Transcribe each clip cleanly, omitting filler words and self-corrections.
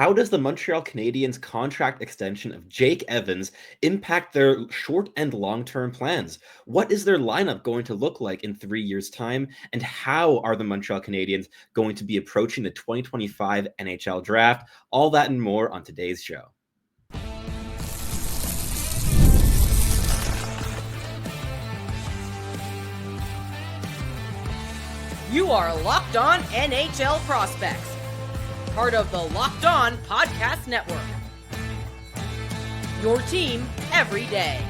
how does the Montreal Canadiens contract extension of Jake Evans impact their short and long-term plans? What is their lineup going to look like in 3 years' time? And how are the Montreal Canadiens going to be approaching the 2025 NHL draft? All that and more on today's show. You are Locked On NHL Prospects, part of the Locked On Podcast Network. Your team every day.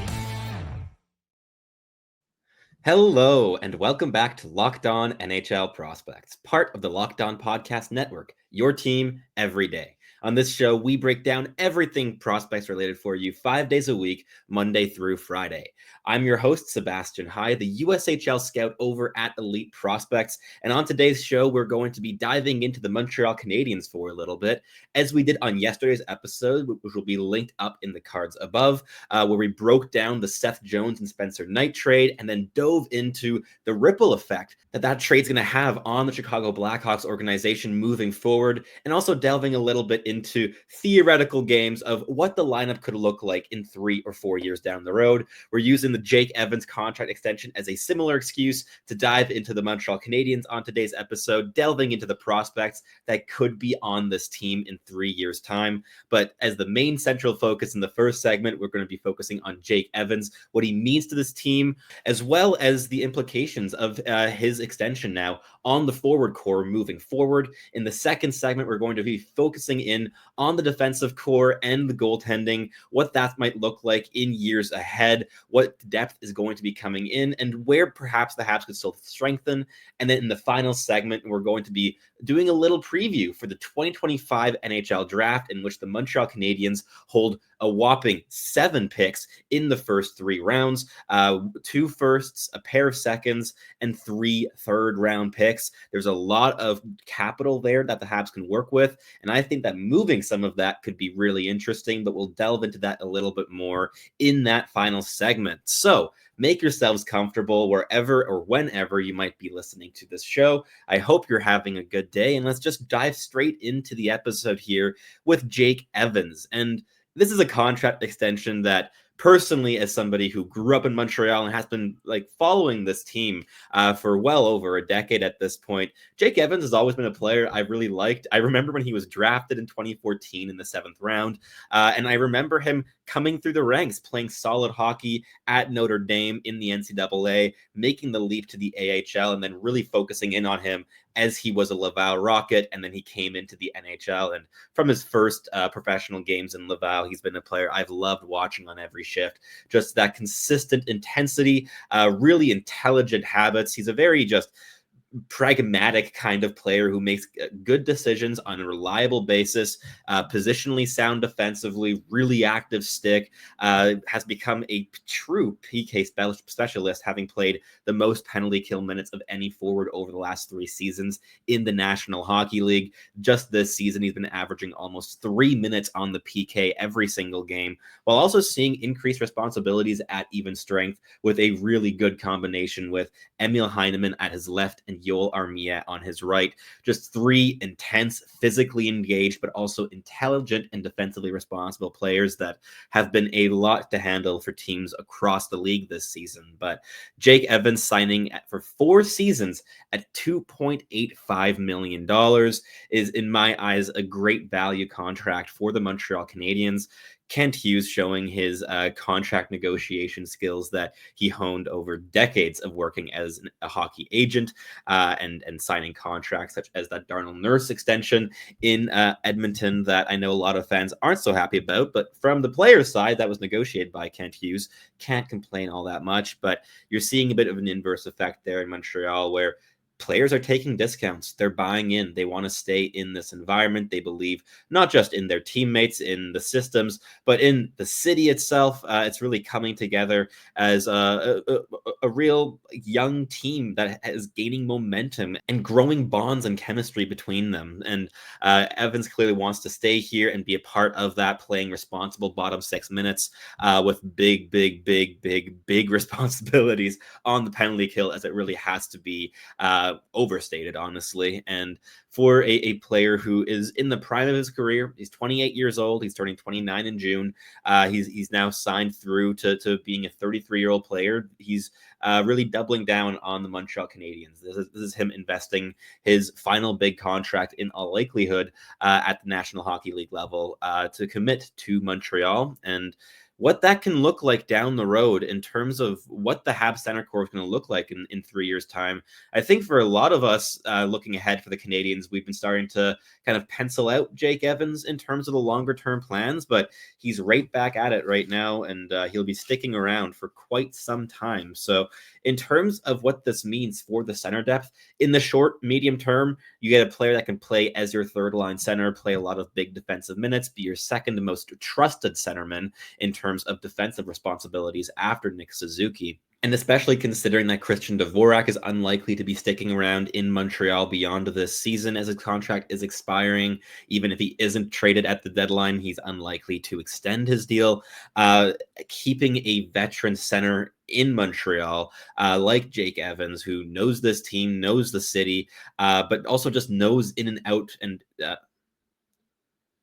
Hello, and welcome back to Locked On NHL Prospects, part of the Locked On Podcast Network, your team every day. On this show, we break down everything prospects related for you 5 days a week, Monday through Friday. I'm your host, Sebastian High, the USHL scout over at Elite Prospects. And on today's show, we're going to be diving into the Montreal Canadiens for a little bit, as we did on yesterday's episode, which will be linked up in the cards above, where we broke down the Seth Jones and Spencer Knight trade and then dove into the ripple effect that trade's going to have on the Chicago Blackhawks organization moving forward, and also delving a little bit into theoretical games of what the lineup could look like in 3 or 4 years down the road. We're using the Jake Evans contract extension as a similar excuse to dive into the Montreal Canadiens on today's episode, delving into the prospects that could be on this team in 3 years' time. But as the main central focus in the first segment, we're going to be focusing on Jake Evans, what he means to this team, as well as the implications of his extension now on the forward core moving forward. In the second segment, we're going to be focusing in on the defensive core and the goaltending, what that might look like in years ahead, what depth is going to be coming in, and where perhaps the Habs could still strengthen. And then in the final segment, we're going to be doing a little preview for the 2025 NHL draft, in which the Montreal Canadiens hold a whopping 7 picks in the first 3 rounds, 2 firsts, a pair of seconds, and 3 third-round picks. There's a lot of capital there that the Habs can work with, and I think that moving some of that could be really interesting, but we'll delve into that a little bit more in that final segment. So make yourselves comfortable wherever or whenever you might be listening to this show. I hope you're having a good day, and let's just dive straight into the episode here with Jake Evans. And this is a contract extension that, personally, as somebody who grew up in Montreal and has been following this team for well over a decade at this point, Jake Evans has always been a player I really liked. I remember when he was drafted in 2014 in the 7th round, and I remember him coming through the ranks, playing solid hockey at Notre Dame in the NCAA, making the leap to the AHL, and then really focusing in on him as he was a Laval Rocket, and then he came into the NHL. And from his first professional games in Laval, he's been a player I've loved watching on every shift. Just that consistent intensity, really intelligent habits. He's a very just pragmatic kind of player who makes good decisions on a reliable basis, positionally sound defensively, really active stick, has become a true PK specialist, having played the most penalty kill minutes of any forward over the last 3 seasons in the National Hockey League. Just this season, he's been averaging almost 3 minutes on the PK every single game, while also seeing increased responsibilities at even strength with a really good combination with Emil Heineman at his left and Yoel Armia on his right. Just 3 intense, physically engaged, but also intelligent and defensively responsible players that have been a lot to handle for teams across the league this season. But Jake Evans signing for 4 seasons at $2.85 million is, in my eyes, a great value contract for the Montreal Canadiens. Kent Hughes showing his contract negotiation skills that he honed over decades of working as a hockey agent and signing contracts such as that Darnell Nurse extension in Edmonton that I know a lot of fans aren't so happy about. But from the player's side, that was negotiated by Kent Hughes. Can't complain all that much, but you're seeing a bit of an inverse effect there in Montreal, where players are taking discounts. They're buying in. They want to stay in this environment. They believe not just in their teammates, in the systems, but in the city itself. It's really coming together as a real young team that is gaining momentum and growing bonds and chemistry between them. And Evans clearly wants to stay here and be a part of that, playing responsible bottom 6 minutes with big responsibilities on the penalty kill, as it really has to be overstated, honestly. And for a player who is in the prime of his career, he's 28 years old. He's turning 29 in June. He's now signed through to being a 33-year-old player. He's really doubling down on the Montreal Canadiens. This is him investing his final big contract in all likelihood at the National Hockey League level to commit to Montreal. And what that can look like down the road in terms of what the Habs center core is going to look like in 3 years' time. I think for a lot of us looking ahead for the Canadiens, we've been starting to kind of pencil out Jake Evans in terms of the longer term plans, but he's right back at it right now, and he'll be sticking around for quite some time. So in terms of what this means for the center depth, in the short, medium term, you get a player that can play as your third line center, play a lot of big defensive minutes, be your second most trusted centerman in terms of defensive responsibilities after Nick Suzuki. And especially considering that Christian Dvorak is unlikely to be sticking around in Montreal beyond this season as his contract is expiring. Even if he isn't traded at the deadline, he's unlikely to extend his deal. Keeping a veteran center in Montreal, like Jake Evans, who knows this team, knows the city, but also just knows in and out and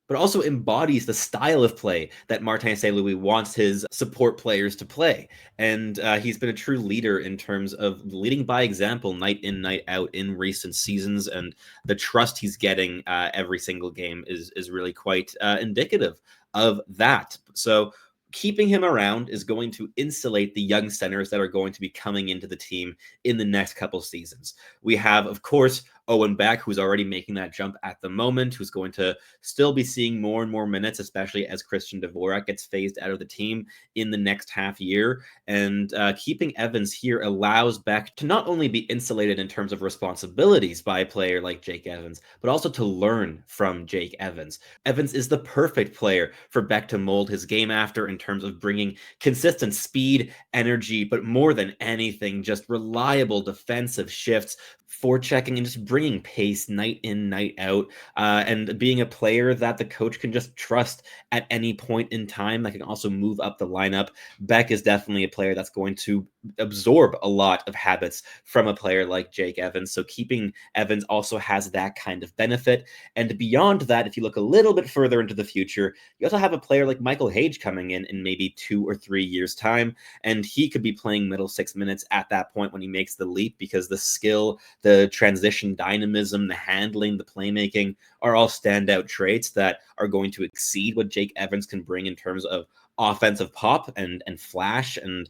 but also embodies the style of play that Martin St. Louis wants his support players to play. And he's been a true leader in terms of leading by example night in, night out in recent seasons. And the trust he's getting every single game is really quite indicative of that. So keeping him around is going to insulate the young centers that are going to be coming into the team in the next couple seasons. We have, of course, Owen Beck, who's already making that jump at the moment, who's going to still be seeing more and more minutes, especially as Christian Dvorak gets phased out of the team in the next half year. And keeping Evans here allows Beck to not only be insulated in terms of responsibilities by a player like Jake Evans, but also to learn from Jake Evans. Evans is the perfect player for Beck to mold his game after in terms of bringing consistent speed, energy, but more than anything, just reliable defensive shifts, forechecking, and just bringing pace night in, night out, and being a player that the coach can just trust at any point in time that can also move up the lineup. Beck is definitely a player that's going to absorb a lot of habits from a player like Jake Evans. So keeping Evans also has that kind of benefit. And beyond that, if you look a little bit further into the future, you also have a player like Michael Hage coming in maybe 2 or 3 years' time, and he could be playing middle 6 minutes at that point when he makes the leap, because the skill, the transition dynamism, the handling, the playmaking are all standout traits that are going to exceed what Jake Evans can bring in terms of offensive pop and flash and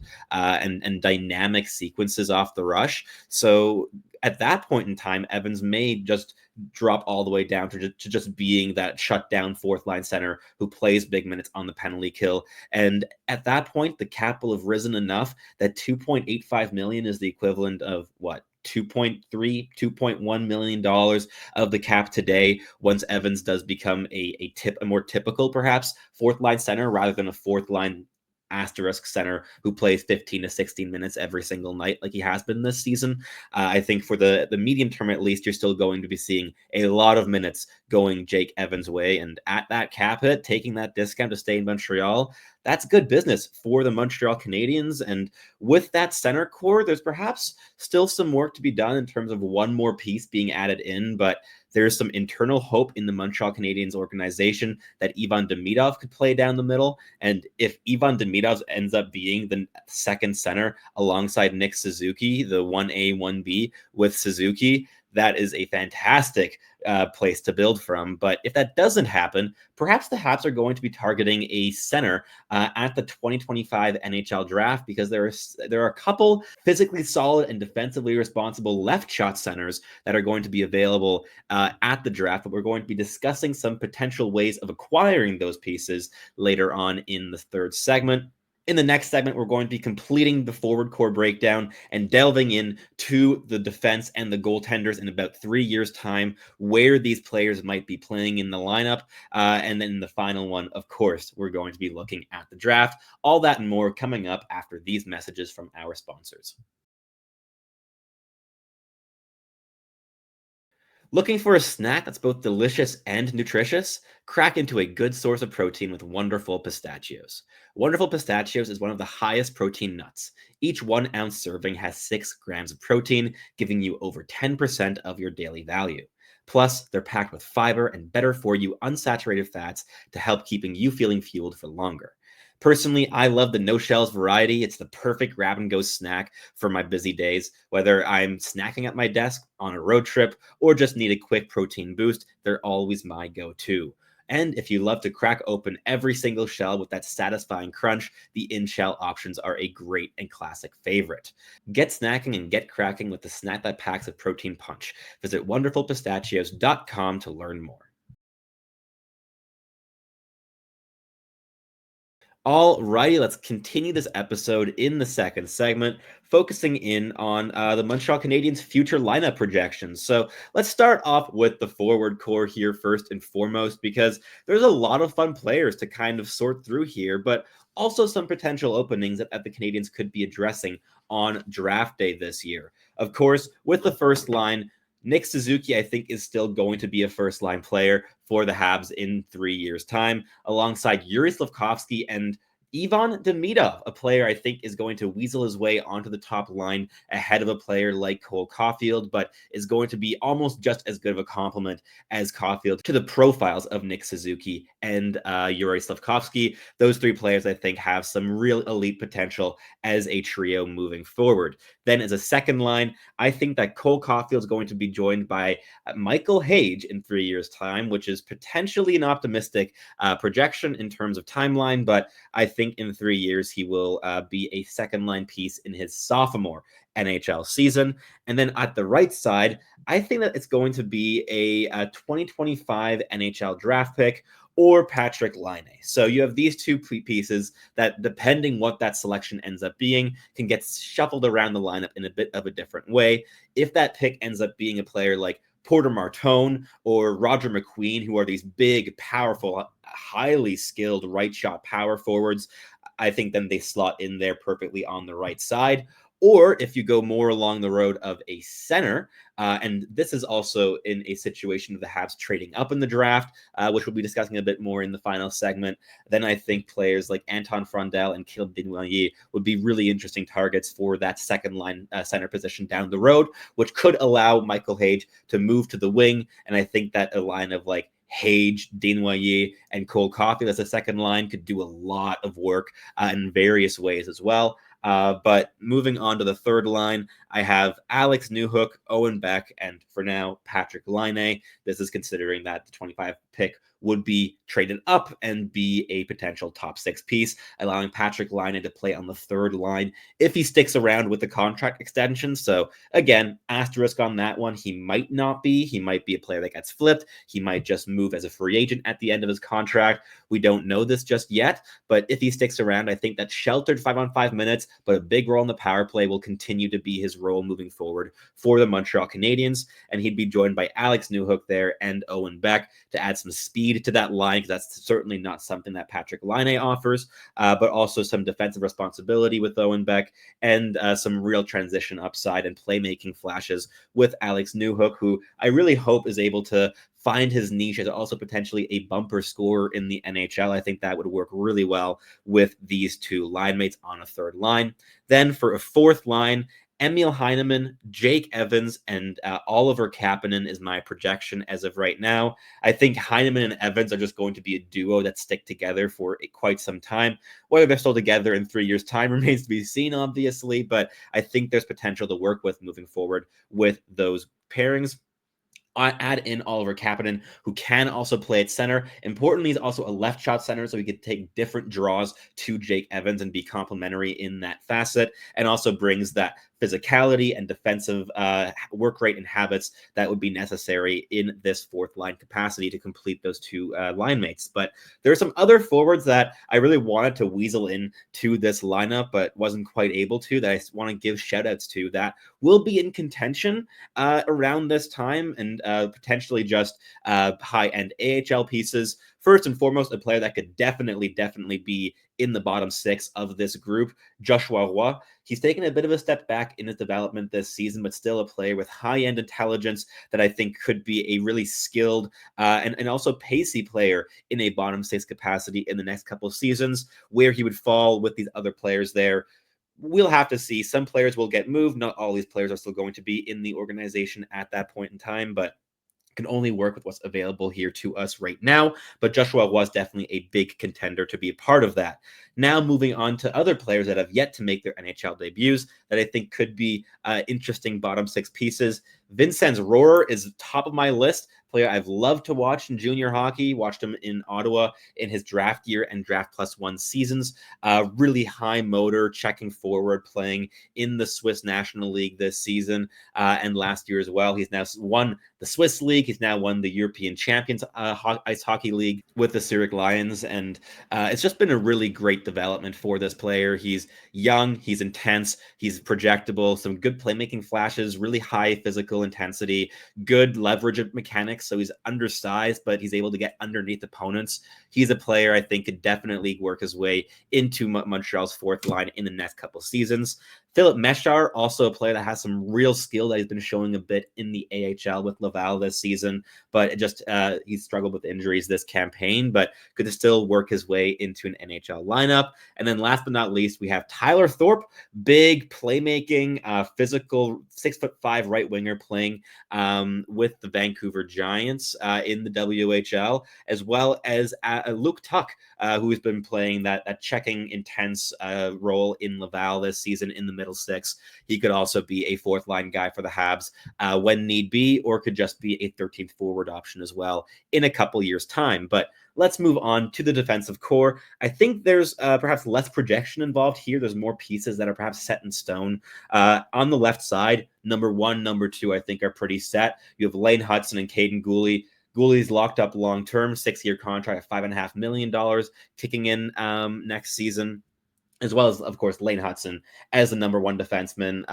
dynamic sequences off the rush. So at that point in time, Evans may just drop all the way down to just being that shutdown fourth line center who plays big minutes on the penalty kill. And at that point, the cap will have risen enough that $2.85 million is the equivalent of what? $2.1 million of the cap today, once Evans does become a more typical, perhaps, fourth line center rather than a fourth line asterisk center who plays 15 to 16 minutes every single night like he has been this season. I think for the medium term, at least, you're still going to be seeing a lot of minutes going Jake Evans' way. And at that cap hit, taking that discount to stay in Montreal, that's good business for the Montreal Canadiens. And with that center core, there's perhaps still some work to be done in terms of one more piece being added in, but there's some internal hope in the Montreal Canadiens organization that Ivan Demidov could play down the middle. And if Ivan Demidov ends up being the second center alongside Nick Suzuki, the 1A, 1B with Suzuki, that is a fantastic place to build from. But if that doesn't happen, perhaps the Habs are going to be targeting a center at the 2025 NHL draft, because there are a couple physically solid and defensively responsible left shot centers that are going to be available at the draft. But we're going to be discussing some potential ways of acquiring those pieces later on in the third segment. In the next segment, we're going to be completing the forward core breakdown and delving into the defense and the goaltenders in about 3 years' time, where these players might be playing in the lineup. And then in the final one, of course, we're going to be looking at the draft. All that and more coming up after these messages from our sponsors. Looking for a snack that's both delicious and nutritious? Crack into a good source of protein with Wonderful Pistachios. Wonderful Pistachios is one of the highest protein nuts. Each 1 ounce serving has 6 grams of protein, giving you over 10% of your daily value. Plus, they're packed with fiber and better for you unsaturated fats to help keeping you feeling fueled for longer. Personally, I love the no shells variety. It's the perfect grab and go snack for my busy days. Whether I'm snacking at my desk, on a road trip, or just need a quick protein boost, they're always my go to. And if you love to crack open every single shell with that satisfying crunch, the in shell options are a great and classic favorite. Get snacking and get cracking with the snack that packs a protein punch. Visit wonderfulpistachios.com to learn more. Alrighty, let's continue this episode in the second segment, focusing in on the Montreal Canadiens' future lineup projections. So let's start off with the forward core here first and foremost, because there's a lot of fun players to kind of sort through here, but also some potential openings that the Canadiens could be addressing on draft day this year. Of course, with the first line, Nick Suzuki, I think, is still going to be a first-line player for the Habs in 3 years' time, alongside Yuri Slafkovsky and Ivan Demidov, a player I think is going to weasel his way onto the top line ahead of a player like Cole Caufield, but is going to be almost just as good of a compliment as Caufield to the profiles of Nick Suzuki and Yuri Slafkovsky. Those 3 players, I think, have some real elite potential as a trio moving forward. Then as a second line, I think that Cole Caufield is going to be joined by Michael Hage in 3 years' time, which is potentially an optimistic projection in terms of timeline, but I think in 3 years he will be a second line piece in his sophomore NHL season. And then at the right side, I think that it's going to be a 2025 NHL draft pick or Patrik Laine. So you have these 2 pieces that, depending what that selection ends up being, can get shuffled around the lineup in a bit of a different way. If that pick ends up being a player like Porter Martone or Roger McQueen, who are these big, powerful, highly skilled right shot power forwards, I think then they slot in there perfectly on the right side. Or if you go more along the road of a center, and this is also in a situation of the Habs trading up in the draft, which we'll be discussing a bit more in the final segment, then I think players like Anton Frondell and Kyle Desnoyers would be really interesting targets for that second line center position down the road, which could allow Michael Hage to move to the wing. And I think that a line of like Hage, Desnoyers, and Cole Caufield as a second line could do a lot of work in various ways as well. But moving on to the third line, I have Alex Newhook, Owen Beck, and for now, Patrik Laine. This is considering that the 25 pick would be traded up and be a potential top 6 piece, allowing Patrik Laine to play on the third line if he sticks around with the contract extension. So again, asterisk on that one. He might not be. He might be a player that gets flipped. He might just move as a free agent at the end of his contract. We don't know this just yet, but if he sticks around, I think that sheltered 5-on-5 minutes, but a big role in the power play will continue to be his role moving forward for the Montreal Canadiens, and he'd be joined by Alex Newhook there and Owen Beck to add some speed to that line, because that's certainly not something that Patrik Laine offers, but also some defensive responsibility with Owen Beck and some real transition upside and playmaking flashes with Alex Newhook, who I really hope is able to find his niche as also potentially a bumper scorer in the NHL. I think that would work really well with these 2 line mates on a third line. Then for a fourth line, Emil Heineman, Jake Evans, and Oliver Kapanen is my projection as of right now. I think Heineman and Evans are just going to be a duo that stick together for quite some time. Whether they're still together in 3 years' time remains to be seen, obviously, but I think there's potential to work with moving forward with those pairings. I add in Oliver Kapanen, who can also play at center. Importantly, he's also a left shot center, so he could take different draws to Jake Evans and be complementary in that facet, and also brings that physicality and defensive work rate and habits that would be necessary in this fourth line capacity to complete those 2 line mates. But there are some other forwards that I really wanted to weasel in to this lineup, but wasn't quite able to, that I want to give shout outs to, that will be in contention around this time, and potentially just high-end AHL pieces. First and foremost, a player that could definitely be in the bottom 6 of this group, Joshua Roy. He's taken a bit of a step back in his development this season, but still a player with high-end intelligence that I think could be a really skilled and also pacey player in a bottom 6 capacity in the next couple of seasons. Where he would fall with these other players there, we'll have to see. Some players will get moved. Not all these players are still going to be in the organization at that point in time, but can only work with what's available here to us right now. But Joshua was definitely a big contender to be a part of that. Now moving on to other players that have yet to make their NHL debuts that I think could be interesting bottom 6 pieces. Vincenz Rohrer is top of my list. Player I've loved to watch in junior hockey. Watched him in Ottawa in his draft year and draft +1 seasons. Really high motor, checking forward, playing in the Swiss National League this season and last year as well. He's now won the Swiss League. He's now won the European Champions Ice Hockey League with the Zurich Lions. And it's just been a really great development for this player. He's young, he's intense, he's projectable, some good playmaking flashes, really high physical intensity, good leverage of mechanics. So he's undersized, but he's able to get underneath opponents. He's a player I think could definitely work his way into Montreal's fourth line in the next couple seasons. Philip Mesar, also a player that has some real skill that he's been showing a bit in the AHL with Laval this season, but he's struggled with injuries this campaign, but could still work his way into an NHL lineup. And then last but not least, we have Tyler Thorpe, big playmaking, physical 6'5" right winger playing with the Vancouver Giants in the WHL, as well as Luke Tuch, who has been playing that checking intense role in Laval this season in the middle 6. He could also be a fourth line guy for the Habs when need be, or could just be a 13th forward option as well in a couple years' time. But let's move on to the defensive core. I think there's perhaps less projection involved here. There's more pieces that are perhaps set in stone. On the left side, number 1, number 2, I think are pretty set. You have Laine, Hutson, and Caden Guhle. Guhle's locked up long-term, 6-year contract at $5.5 million, kicking in next season, as well as, of course, Laine Hutson as the number 1 defenseman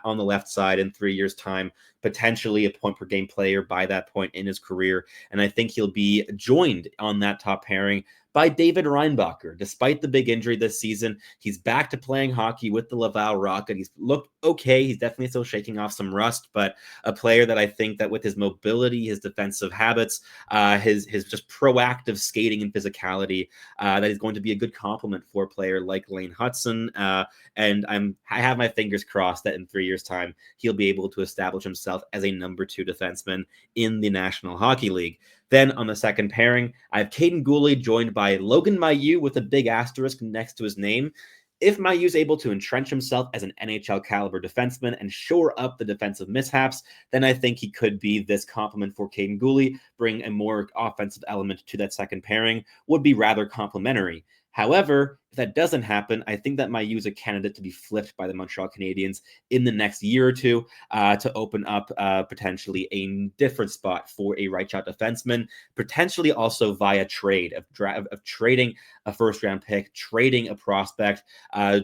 on the left side in 3 years' time, potentially a point-per-game player by that point in his career. And I think he'll be joined on that top pairing by David Reinbacher. Despite the big injury this season, he's back to playing hockey with the Laval Rocket. He's looked okay. He's definitely still shaking off some rust, but a player that I think that with his mobility, his defensive habits, his just proactive skating and physicality, that is going to be a good complement for a player like Laine Hutson. And I have my fingers crossed that in 3 years' time, he'll be able to establish himself as a number 2 defenseman in the National Hockey League. Then on the second pairing, I have Caden Guhle joined by Logan Mailloux with a big asterisk next to his name. If Mailloux is able to entrench himself as an NHL caliber defenseman and shore up the defensive mishaps, then I think he could be this complement for Caden Guhle. Bring a more offensive element to that second pairing would be rather complimentary. However, if that doesn't happen, I think that Mailloux is a candidate to be flipped by the Montreal Canadiens in the next year or two to open up potentially a different spot for a right shot defenseman, potentially also via trade of trading a first-round pick, trading a prospect,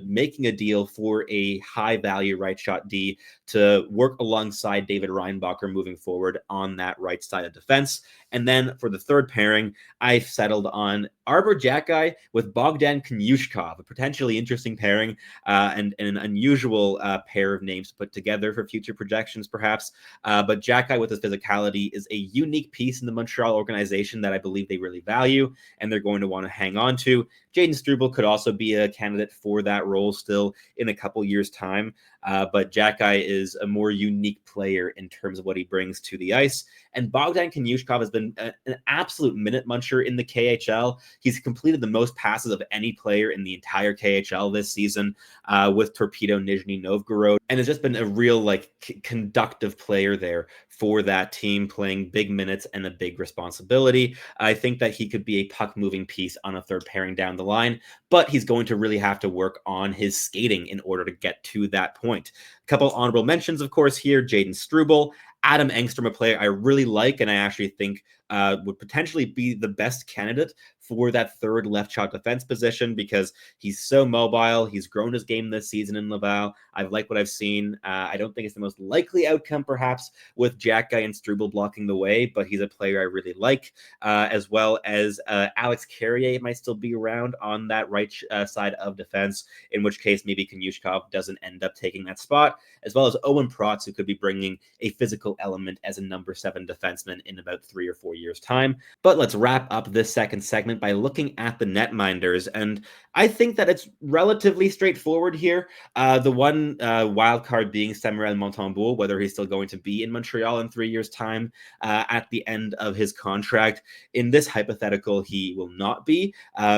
making a deal for a high-value right shot D to work alongside David Reinbacher moving forward on that right side of defense. And then for the third pairing, I've settled on Arber Xhekaj with Bogdan Konyushkov, a potentially interesting pairing and an unusual pair of names to put together for future projections, perhaps. But Xhekaj, with his physicality, is a unique piece in the Montreal organization that I believe they really value and they're going to want to hang on to. Jaden Struble could also be a candidate for that role still in a couple years' time. But Xhekaj is a more unique player in terms of what he brings to the ice. And Bogdan Konyushkov has been an absolute minute muncher in the KHL. He's completed the most passes of any player in the entire KHL this season with Torpedo Nizhny Novgorod, and has just been a real conductive player there for that team, playing big minutes and a big responsibility. I think that he could be a puck-moving piece on a third pairing down the line, but he's going to really have to work on his skating in order to get to that point. A couple honorable mentions, of course, here: Jaden Struble, Adam Engström, a player I really like, and I actually think would potentially be the best candidate for that third left shot defense position because he's so mobile. He's grown his game this season in Laval. I've liked what I've seen. I don't think it's the most likely outcome, perhaps, with Xhekaj and Struble blocking the way, but he's a player I really like, as well as Alex Carrier might still be around on that right side of defense, in which case maybe Konyushkov doesn't end up taking that spot, as well as Owen Protz, who could be bringing a physical element as a number 7 defenseman in about 3 or 4 years' time. But let's wrap up this second segment by looking at the netminders, and I think that it's relatively straightforward here. The one wild card being Samuel Montembeault, whether he's still going to be in Montreal in 3 years' time at the end of his contract. In this hypothetical, he will not be,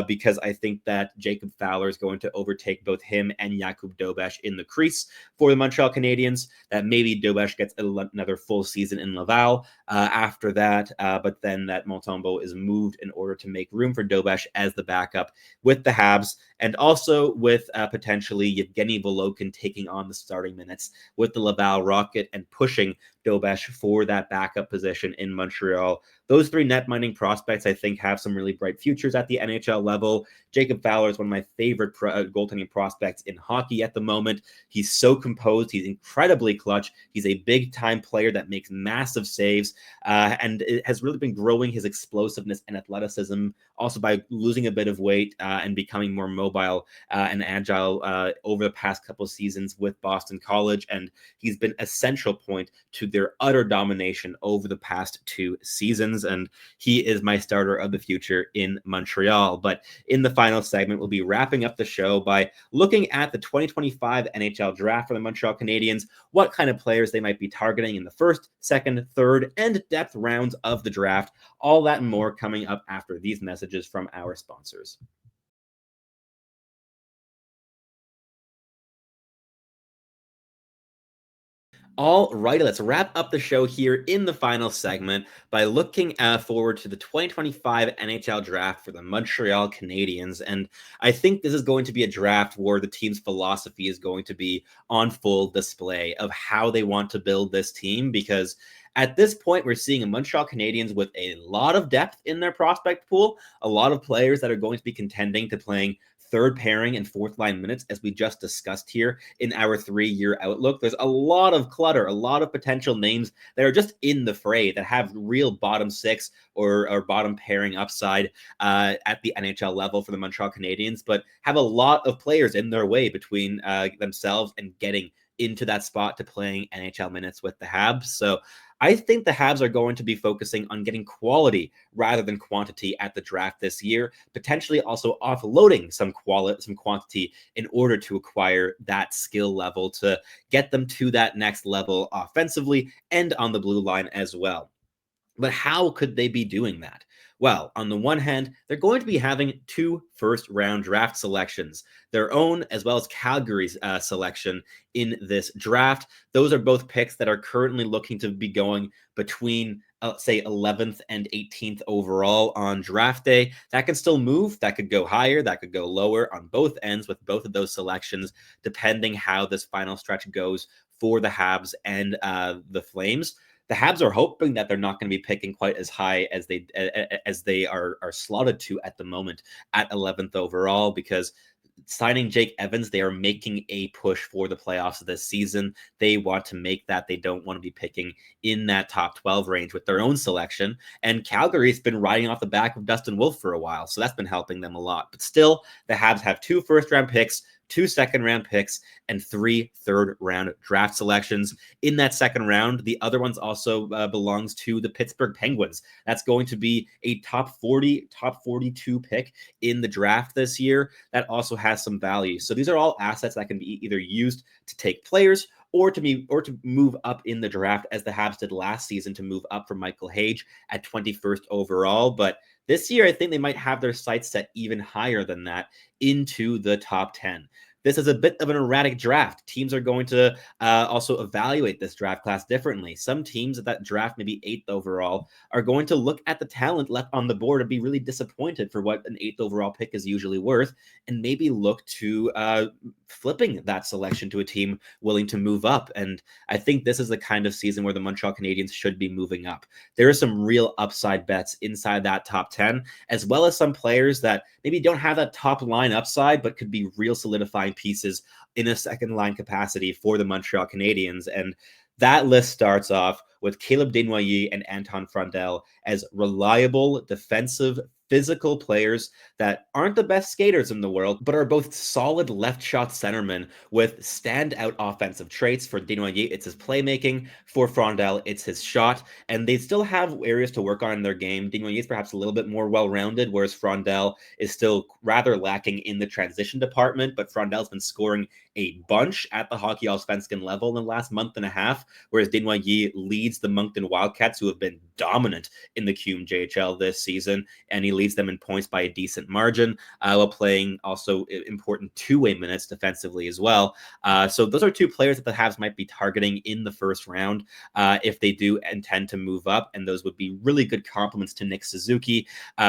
because I think that Jacob Fowler is going to overtake both him and Jakub Dobes in the crease for the Montreal Canadiens. That maybe Dobes gets another full season in Laval after that, but then that Montembeault is moved in order to make room for Dobes as the backup with the Habs, and also with potentially Evgeny Volokhin taking on the starting minutes with the Laval Rocket and pushing Dobes for that backup position in Montreal. Those 3 net mining prospects, I think, have some really bright futures at the NHL level. Jacob Fowler is one of my favorite goaltending prospects in hockey at the moment. He's so composed. He's incredibly clutch. He's a big-time player that makes massive saves, and it has really been growing his explosiveness and athleticism, also by losing a bit of weight and becoming more mobile and agile over the past couple of seasons with Boston College, and he's been a central point to their utter domination over the past 2 seasons, and he is my starter of the future in Montreal. But in the final segment, we'll be wrapping up the show by looking at the 2025 NHL draft for the Montreal Canadiens, what kind of players they might be targeting in the first, second, third, and depth rounds of the draft. All that and more coming up after these messages from our sponsors. All right, let's wrap up the show here in the final segment by looking forward to the 2025 NHL draft for the Montreal Canadiens. And I think this is going to be a draft where the team's philosophy is going to be on full display of how they want to build this team, because at this point, we're seeing a Montreal Canadiens with a lot of depth in their prospect pool, a lot of players that are going to be contending to playing third pairing and fourth line minutes, as we just discussed here in our 3-year outlook. There's a lot of clutter, a lot of potential names that are just in the fray that have real bottom 6 or bottom pairing upside at the NHL level for the Montreal Canadiens, but have a lot of players in their way between themselves and getting into that spot to playing NHL minutes with the Habs. So I think the Habs are going to be focusing on getting quality rather than quantity at the draft this year, potentially also offloading some quantity in order to acquire that skill level to get them to that next level offensively and on the blue line as well. But how could they be doing that? Well, on the one hand, they're going to be having 2 first-round draft selections, their own as well as Calgary's selection in this draft. Those are both picks that are currently looking to be going between, say, 11th and 18th overall on draft day. That can still move. That could go higher. That could go lower on both ends with both of those selections, depending how this final stretch goes for the Habs and the Flames. The Habs are hoping that they're not going to be picking quite as high as they are slotted to at the moment at 11th overall, because signing Jake Evans, they are making a push for the playoffs this season. They want to make that. They don't want to be picking in that top 12 range with their own selection. And Calgary's been riding off the back of Dustin Wolf for a while, so that's been helping them a lot. But still, the Habs have 2 first-round picks, 2 second-round picks, and 3 third-round draft selections. In that second round, the other ones also belongs to the Pittsburgh Penguins. That's going to be a top 40, top 42 pick in the draft this year. That also has some value. So these are all assets that can be either used to take players or to move up in the draft, as the Habs did last season to move up from Michael Hage at 21st overall. But this year, I think they might have their sights set even higher than that into the top 10. this is a bit of an erratic draft. Teams are going to also evaluate this draft class differently. Some teams at that draft, maybe 8th overall, are going to look at the talent left on the board and be really disappointed for what an 8th overall pick is usually worth, and maybe look to flipping that selection to a team willing to move up. And I think this is the kind of season where the Montreal Canadiens should be moving up. There are some real upside bets inside that top 10, as well as some players that maybe don't have that top line upside, but could be real solidifying pieces in a second line capacity for the Montreal Canadiens. And that list starts off with Caleb Desnoyers and Anton Frondell as reliable defensive physical players that aren't the best skaters in the world, but are both solid left shot centermen with standout offensive traits. For Desnoyers, it's his playmaking. For Frondell, it's his shot. And they still have areas to work on in their game. Desnoyers is perhaps a little bit more well-rounded, whereas Frondell is still rather lacking in the transition department. But Frondell's been scoring a bunch at the Hockey Allsvenskan level in the last month and a half, whereas Desnoyers leads the Moncton Wildcats, who have been dominant in the QMJHL this season, and he leads them in points by a decent margin, while playing also important two-way minutes defensively as well. So those are two players that the Habs might be targeting in the first round if they do intend to move up, and those would be really good complements to Nick Suzuki,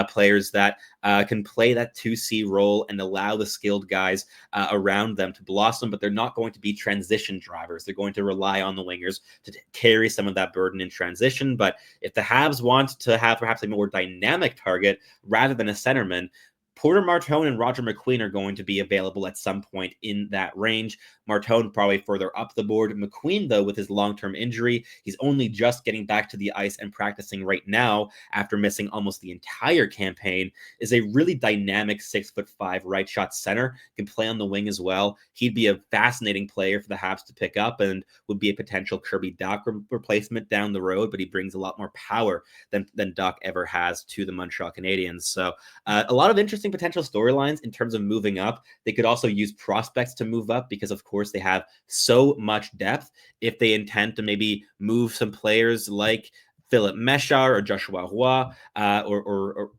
players that can play that 2C role and allow the skilled guys around them to blossom, but they're not going to be transition drivers. They're going to rely on the wingers to carry some of that burden in transition. But if the Habs want to have perhaps a more dynamic target rather than a centerman, Porter Martone and Roger McQueen are going to be available at some point in that range. Martone probably further up the board. McQueen, though, with his long-term injury, he's only just getting back to the ice and practicing right now after missing almost the entire campaign, is a really dynamic 6'5" right shot center, can play on the wing as well. He'd be a fascinating player for the Habs to pick up and would be a potential Kirby Dach replacement down the road, but he brings a lot more power than Dach ever has to the Montreal Canadiens. So a lot of interesting potential storylines in terms of moving up. They could also use prospects to move up because, of course, they have so much depth. If they intend to maybe move some players like Philip Mesar or Joshua Roy,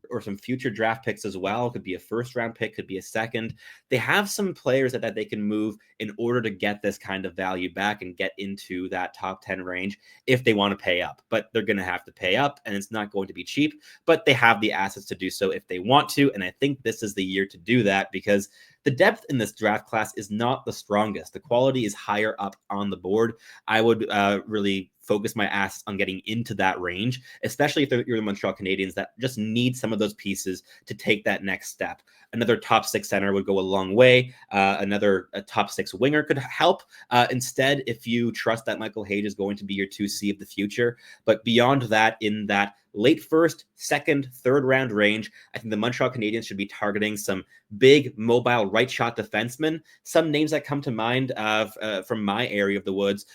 or some future draft picks as well. Could be a first round pick, could be a second. They have some players that they can move in order to get this kind of value back and get into that top 10 range if they want to pay up. But they're going to have to pay up, and it's not going to be cheap, but they have the assets to do so if they want to. And I think this is the year to do that, because the depth in this draft class is not the strongest. The quality is higher up on the board. I would really focus my assets on getting into that range, especially if you're the Montreal Canadiens that just need some of those pieces to take that next step. Another top 6 center would go a long way. Another top 6 winger could help. Instead, if you trust that Michael Hage is going to be your 2C of the future. But beyond that, in that late first, second, third round range, I think the Montreal Canadiens should be targeting some big mobile right shot defensemen. Some names that come to mind from my area of the woods,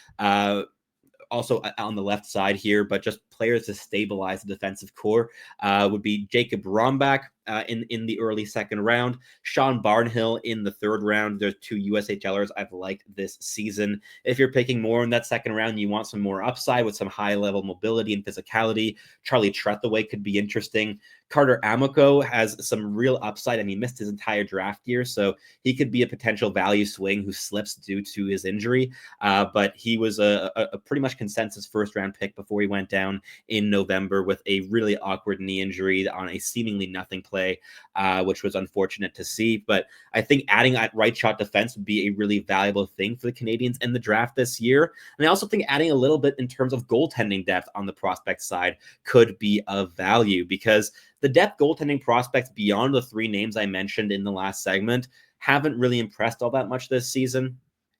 also on the left side here, but just players to stabilize the defensive core, would be Jacob Rombach in the early second round, Sean Barnhill in the third round. There's 2 USHLers I've liked this season. If you're picking more in that second round, you want some more upside with some high level mobility and physicality, Charlie Trethaway could be interesting. Carter Amoko has some real upside, and he missed his entire draft year, so he could be a potential value swing who slips due to his injury. But he was a pretty much consensus first round pick before he went down in November with a really awkward knee injury on a seemingly nothing play, which was unfortunate to see. But I think adding at right shot defense would be a really valuable thing for the Canadiens in the draft this year. And I also think adding a little bit in terms of goaltending depth on the prospect side could be of value, because the depth goaltending prospects beyond the 3 names I mentioned in the last segment haven't really impressed all that much this season.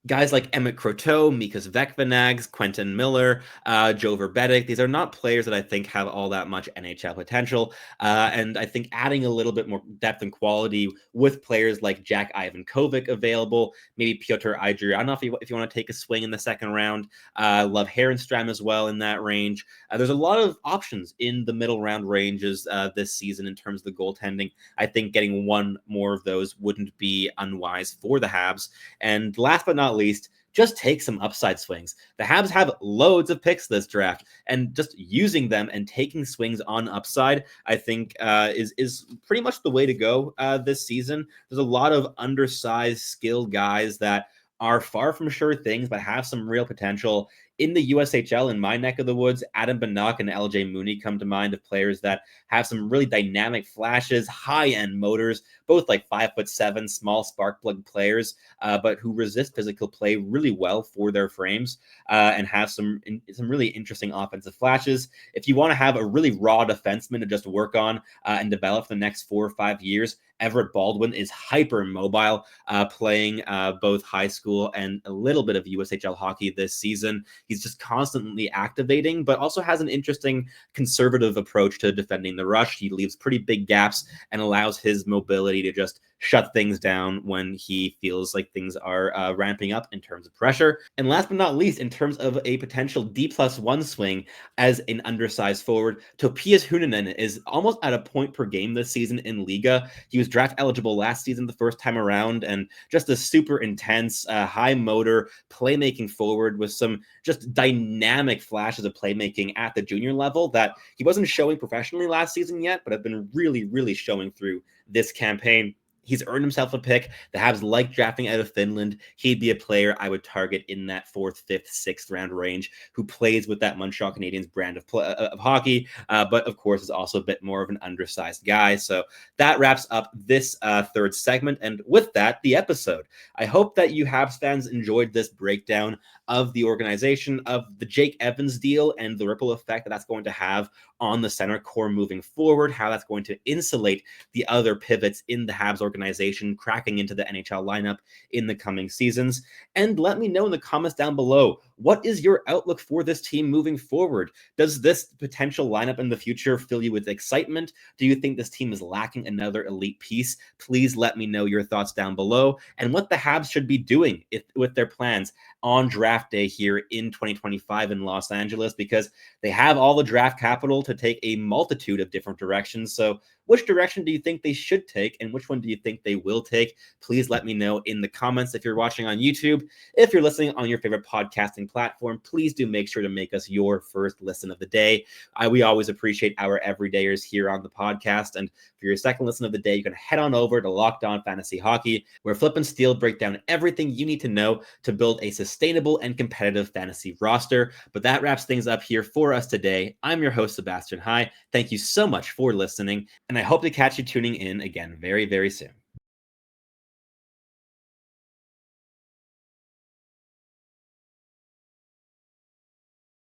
Guys like Emmett Croteau, Mikas Vekvanags, Quentin Miller, Joe Verbetic, these are not players that I think have all that much NHL potential. And I think adding a little bit more depth and quality with players like Jack Ivankovic available, maybe Pyotr Adrianov if you want to take a swing in the second round, love Herenstram as well in that range. There's a lot of options in the middle round ranges this season in terms of the goaltending. I think getting one more of those wouldn't be unwise for the Habs. And last but not least, just take some upside swings. The Habs have loads of picks this draft, and just using them and taking swings on upside, I think is pretty much the way to go this season. There's a lot of undersized, skilled guys that are far from sure things, but have some real potential. In the USHL, in my neck of the woods, Adam Bannock and LJ Mooney come to mind of players that have some really dynamic flashes, high-end motors, both like 5'7", small spark plug players, but who resist physical play really well for their frames and have some really interesting offensive flashes. If you want to have a really raw defenseman to just work on and develop the next 4 or 5 years, Everett Baldwin is hyper mobile, playing both high school and a little bit of USHL hockey this season. He's just constantly activating, but also has an interesting conservative approach to defending the rush. He leaves pretty big gaps and allows his mobility to just shut things down when he feels like things are ramping up in terms of pressure. And last but not least, in terms of a potential D+1 swing as an undersized forward, Topias Hunanen is almost at a point per game this season in Liga. He was draft eligible last season the first time around, and just a super intense, high motor, playmaking forward with some just dynamic flashes of playmaking at the junior level that he wasn't showing professionally last season yet, but have been really, really showing through this campaign. He's earned himself a pick. The Habs like drafting out of Finland. He'd be a player I would target in that 4th, 5th, 6th round range who plays with that Montreal Canadiens brand of hockey, but of course is also a bit more of an undersized guy. So that wraps up this third segment, and with that, the episode. I hope that you Habs fans enjoyed this breakdown of the organization, of the Jake Evans deal, and the ripple effect that that's going to have on the center core moving forward, how that's going to insulate the other pivots in the Habs organization cracking into the NHL lineup in the coming seasons. And let me know in the comments down below, what is your outlook for this team moving forward? Does this potential lineup in the future fill you with excitement? Do you think this team is lacking another elite piece? Please let me know your thoughts down below and what the Habs should be doing with their plans on draft day here in 2025 in Los Angeles, because they have all the draft capital to take a multitude of different directions. So which direction do you think they should take, and which one do you think they will take? Please let me know in the comments if you're watching on YouTube. If you're listening on your favorite podcasting platform, please do make sure to make us your first listen of the day. We always appreciate our everydayers here on the podcast. And for your second listen of the day, you can head on over to Locked On Fantasy Hockey, where Flip and Steel break down everything you need to know to build a sustainable and competitive fantasy roster. But that wraps things up here for us today. I'm your host, Sebastian High. Thank you so much for listening, and I hope to catch you tuning in again very, very soon.